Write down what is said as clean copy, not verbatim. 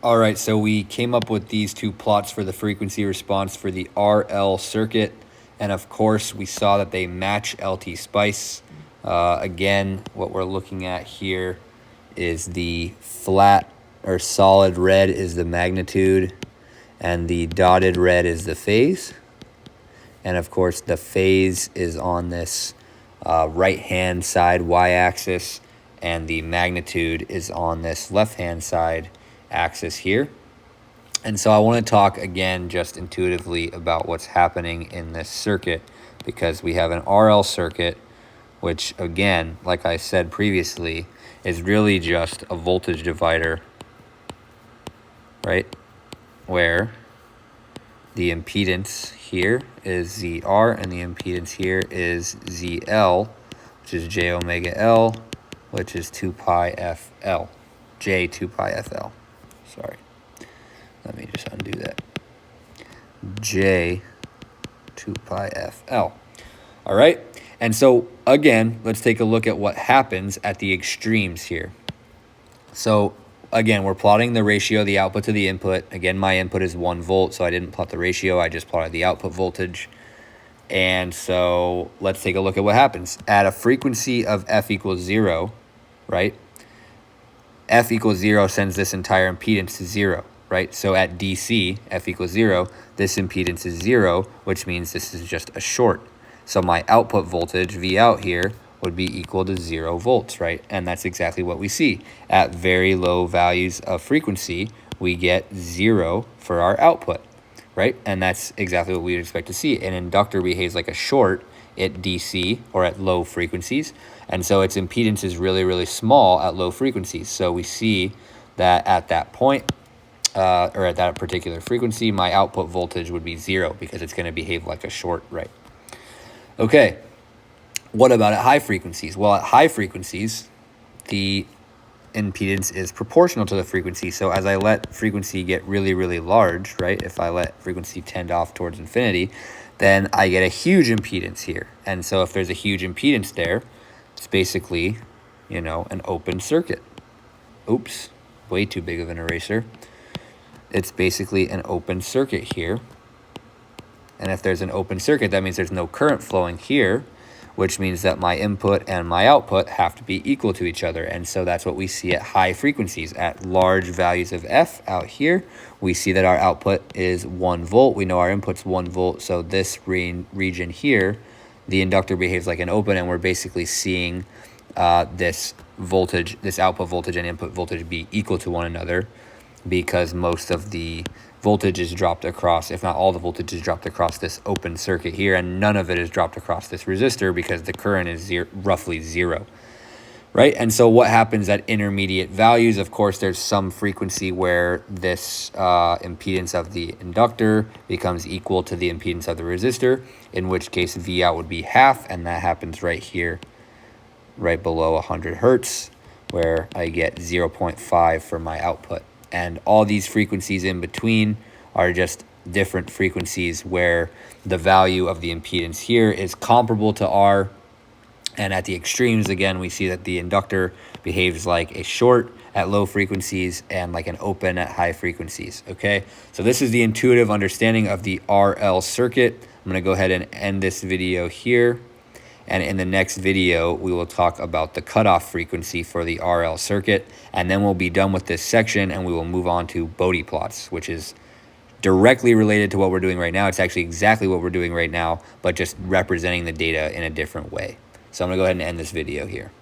All right, so we came up with these two plots for the frequency response for the RL circuit. And of course, we saw that they match LT Spice. Again, what we're looking at here is the flat or solid red is the magnitude, and the dotted red is the phase. And of course, the phase is on this right-hand side y-axis, and the magnitude is on this left-hand side axis here. And so I want to talk again just intuitively about what's happening in this circuit, because we have an RL circuit, which again, like I said previously, is really just a voltage divider, right? Where the impedance here is ZR and the impedance here is ZL, which is J omega L, which is 2 pi FL, J 2 pi FL. Sorry, let me just undo that. J 2 pi FL. All right, and so again, let's take a look at what happens at the extremes here. So again, we're plotting the ratio of the output to the input. Again, my input is 1 volt, so I didn't plot the ratio, I just plotted the output voltage. And so let's take a look at what happens. At a frequency of F equals 0, right? F equals 0 sends this entire impedance to 0, right? So at DC, F equals 0, this impedance is 0, which means this is just a short. So my output voltage, V out here, would be equal to 0 volts, right? And that's exactly what we see. At very low values of frequency, we get 0 for our output, right? And that's exactly what we'd expect to see. An inductor behaves like a short at DC or at low frequencies. And so its impedance is really, really small at low frequencies. So we see that at that point, or at that particular frequency, my output voltage would be 0 because it's going to behave like a short, right? Okay, what about at high frequencies? Well, at high frequencies, the impedance is proportional to the frequency. So as I let frequency get really, really large, right? If I let frequency tend off towards infinity, then I get a huge impedance here. And so if there's a huge impedance there, it's basically, you know, an open circuit. Oops, way too big of an eraser. It's basically an open circuit here. And if there's an open circuit, that means there's no current flowing here, which means that my input and my output have to be equal to each other. And so that's what we see at high frequencies. At large values of F out here, we see that our output is 1 volt. We know our input's 1 volt. So this region here, the inductor behaves like an open, and we're basically seeing this voltage, this output voltage and input voltage be equal to one another, because most of the voltage is dropped across, if not all the voltage is dropped across this open circuit here, and none of it is dropped across this resistor because the current is roughly 0, right? And so what happens at intermediate values? Of course, there's some frequency where this impedance of the inductor becomes equal to the impedance of the resistor, in which case V out would be half, and that happens right here, right below 100 hertz, where I get 0.5 for my output. And all these frequencies in between are just different frequencies where the value of the impedance here is comparable to R. And at the extremes, again, we see that the inductor behaves like a short at low frequencies and like an open at high frequencies, okay? So this is the intuitive understanding of the RL circuit. I'm gonna go ahead and end this video here. And in the next video, we will talk about the cutoff frequency for the RL circuit. And then we'll be done with this section and we will move on to Bode plots, which is directly related to what we're doing right now. It's actually exactly what we're doing right now, but just representing the data in a different way. So I'm gonna go ahead and end this video here.